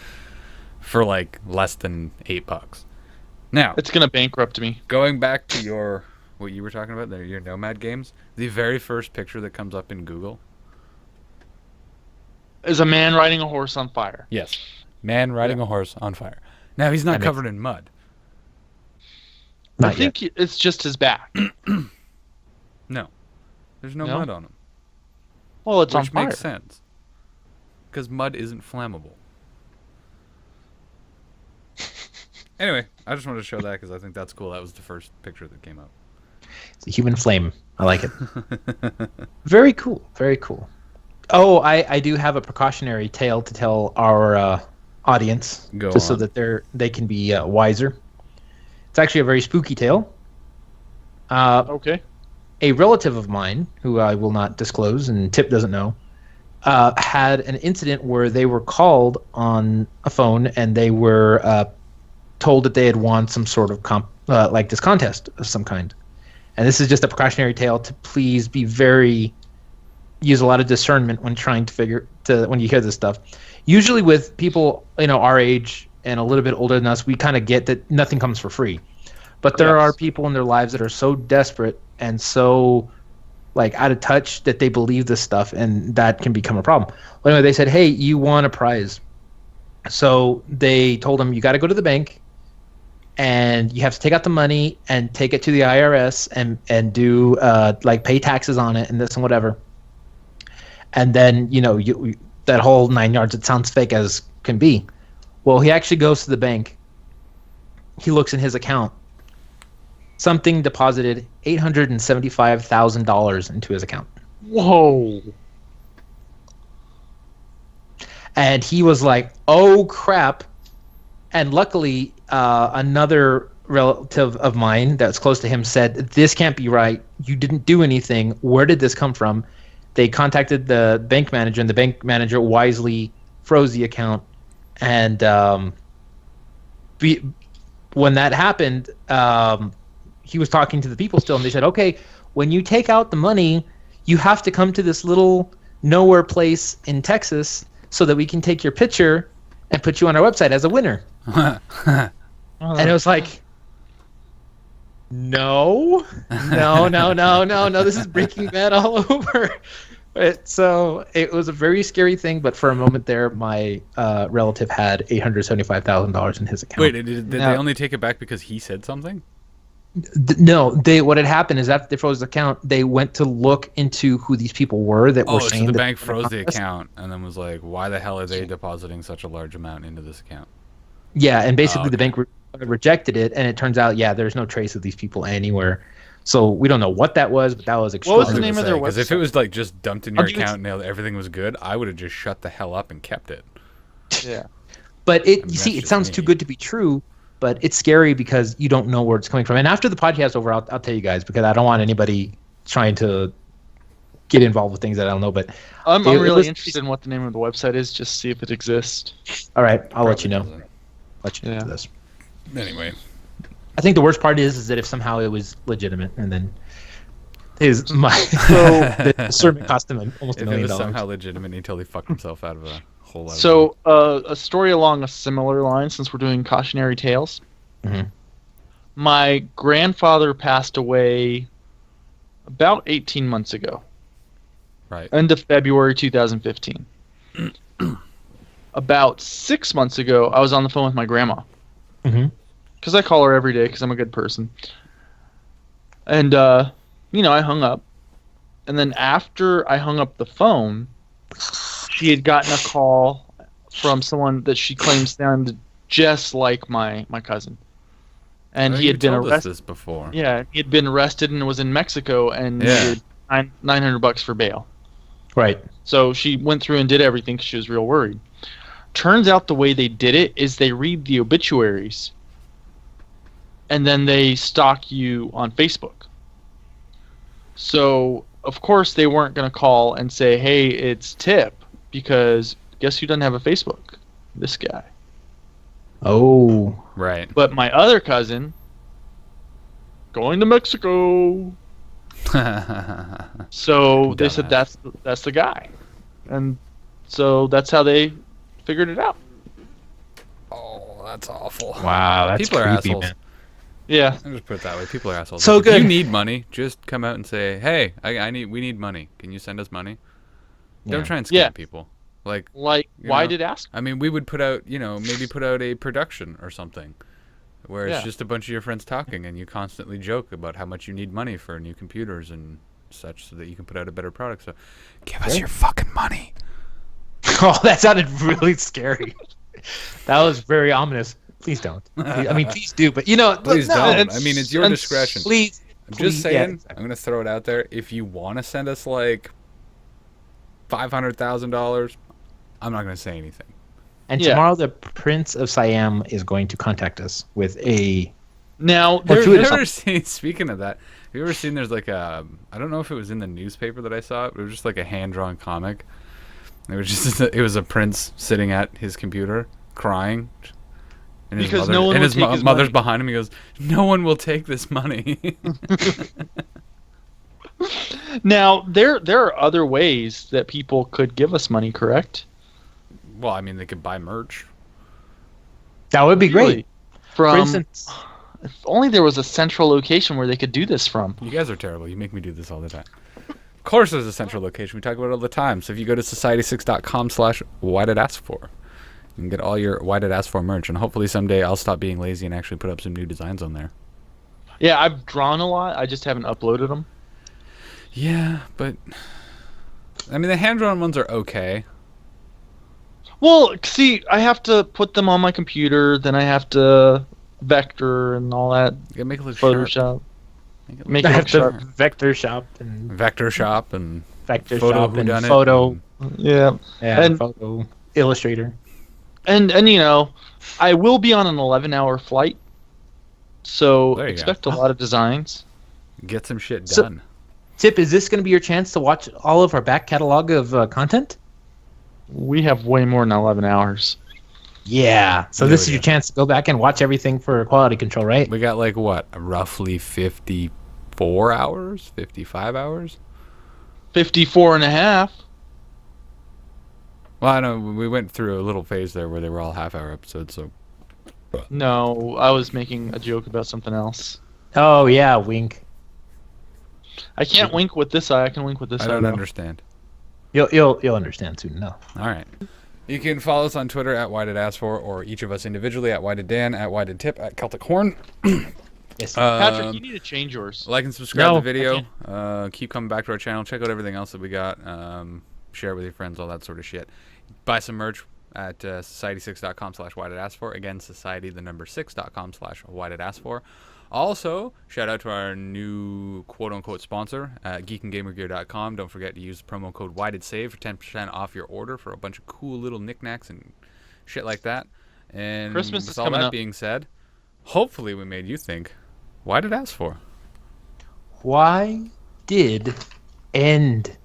for like less than $8. Now, It's gonna bankrupt me. going back to what you were talking about there, your Nomad games, the very first picture that comes up in Google. Is a man riding a horse on fire? Yes. Man riding a horse on fire. Now, he's not covered in mud. I Not yet. think it's just his back. No. There's no No? mud on him. Well, it's on Which fire. makes sense. Because mud isn't flammable. Anyway, I just wanted to show that because I think that's cool. That was the first picture that came up. It's a human flame. I like it. Very cool. Very cool. Oh, I do have a precautionary tale to tell our audience, Go just so on. that they can be wiser. It's actually a very spooky tale. Okay. A relative of mine, who I will not disclose, and Tip doesn't know, had an incident where they were called on a phone and they were told that they had won some sort of like this contest of some kind. And this is just a precautionary tale to please be use a lot of discernment when trying to when you hear this stuff. Usually with people, our age and a little bit older than us, we kind of get that nothing comes for free. But there Yes. are people in their lives that are so desperate and so like out of touch that they believe this stuff, and that can become a problem. Well, anyway, they said, "Hey, you won a prize." So they told him, "You got to go to the bank, and you have to take out the money and take it to the IRS and do like pay taxes on it and this and whatever." And then you that whole 9 yards. It sounds fake as can be. Well, he actually goes to the bank. He looks in his account. Something deposited $875,000 into his account. Whoa. And he was like, "Oh crap!" And luckily, another relative of mine that's close to him said, "This can't be right. You didn't do anything. Where did this come from?" They contacted the bank manager, and the bank manager wisely froze the account. And when that happened, he was talking to the people still, and they said, "Okay, when you take out the money, you have to come to this little nowhere place in Texas so that we can take your picture and put you on our website as a winner." And it was like, no, this is Breaking Bad all over. So it was a very scary thing, but for a moment there, my relative had $875,000 in his account. Wait, did they only take it back because he said something? No, what had happened is after they froze the account, they went to look into who these people were that were So saying the that bank they were froze the contest. account and then was like, why the hell are they depositing such a large amount into this account? Yeah, and basically the okay. bank rejected it, and it turns out, there's no trace of these people anywhere. So we don't know what that was, but that was What was extraordinary. the name of their Because if website? it was like just dumped in your I'll give it account and everything was good, I would have just shut the hell up and kept it. Yeah. But mean, you see, that's it sounds just too me. good to be true, but it's scary because you don't know where it's coming from. And after the podcast is over, I'll tell you guys, because I don't want anybody trying to get involved with things that I don't know. But I'm It really was- interested in what the name of the website is, just see if it exists. all right, I'll let you know. Probably Let you know Yeah. this. doesn't. Anyway, I think the worst part is that if somehow it was legitimate, and then my the sermon cost him almost $1 if it million. was somehow legitimate until he fucked himself out of a whole lot of So, a story along a similar line, since we're doing cautionary tales. Mhm. My grandfather passed away about 18 months ago, right. end of February 2015. About 6 months ago, I was on the phone with my grandma. Mhm. Because I call her every day because I'm a good person. And I hung up. And then after I hung up the phone, she had gotten a call from someone that she claims sounded just like my cousin. And Oh, he you had been told us arrested. this before. Yeah, he had been arrested and was in Mexico and Yeah. needed $900 for bail. Right. So she went through and did everything because she was real worried. Turns out the way they did it is they read the obituaries and then they stalk you on Facebook. So, of course, they weren't going to call and say, hey, it's Tip, because guess who doesn't have a Facebook? This guy. Oh. Right. But my other cousin, going to Mexico. So they said that's the guy. And so that's how they figured it out. Oh, that's awful. Wow, that's People are creepy, assholes. man. Yeah. I'll just put it that way. People are assholes. So If good. you need money, just come out and say, "Hey, we need money. Can you send us money?" Yeah. Don't try and scam Yeah. people. Like, Like, You why know? did ask? I mean, we would put out, maybe put out a production or something where it's Yeah. just a bunch of your friends talking and you constantly joke about how much you need money for new computers and such so that you can put out a better product. So, give us Right. your fucking money. Oh, that sounded really scary. That was very ominous. Please don't. I mean, please do, but Please no, don't. it's- I mean, it's your and discretion. Please. I'm please, just yeah, saying, exactly. I'm going to throw it out there. If you want to send us like $500,000, I'm not going to say anything. And Yeah. tomorrow, the Prince of Siam is going to contact us with a. Now, Or there, two Have at you a ever seen, speaking of that, have you ever seen there's like a, I don't know if it was in the newspaper that I saw it, but it was just like a hand-drawn comic. It was just, it was a prince sitting at his computer crying. And his Because mother, no one and will his take his mother's money. behind him. He goes, "No one will take this money." now there are other ways that people could give us money, correct? Well, I mean, they could buy merch. That would be Really? great. From For instance, if only there was a central location where they could do this from. You guys are terrible. You make me do this all the time. Of course there's a central location. We talk about it all the time. So if you go to society6.com/why did ask for, you can get all your why did ask for merch. And hopefully someday I'll stop being lazy and actually put up some new designs on there. Yeah, I've drawn a lot. I just haven't uploaded them. Yeah, but I mean the hand-drawn ones are okay. Well, see, I have to put them on my computer, then I have to vector and all that, You gotta make it look sharp. Photoshop. Make Make it it I look have to sharp. vector shop and vector shop and vector photo shop and whodunit photo, Yeah. And- photo illustrator. And I will be on an 11-hour flight, so There you expect a lot of designs. get some shit So- done. Tip, is this going to be your chance to watch all of our back catalog of content? We have way more than 11 hours. Yeah. So There this we is your go. chance to go back and watch everything for quality control, right? We got like what, roughly 54 hours, 55 hours. 54 and a half. Well, I know we went through a little phase there where they were all half-hour episodes. So No, I was making a joke about something else. Oh yeah, wink. I can't wink with this eye. I can wink with this I eye. don't though. understand. You'll understand soon enough. All right. You can follow us on Twitter at Why Did Ask For, or each of us individually at Why Did Dan, at Why Did Tip, at Celtic Horn. Yes. Patrick, you need to change yours. Like and subscribe No, to the video. Keep coming back to our channel. Check out everything else that we got. Share it with your friends, all that sort of shit. Buy some merch at society6.com/why did ask for. Again, society6.com/why did ask for. Also, shout out to our new quote-unquote sponsor at geekandgamergear.com. Don't forget to use the promo code WHYDIDSAVE for 10% off your order for a bunch of cool little knickknacks and shit like that. And Christmas with is all coming that up. being said, hopefully we made you think, why did ask for? Why did end?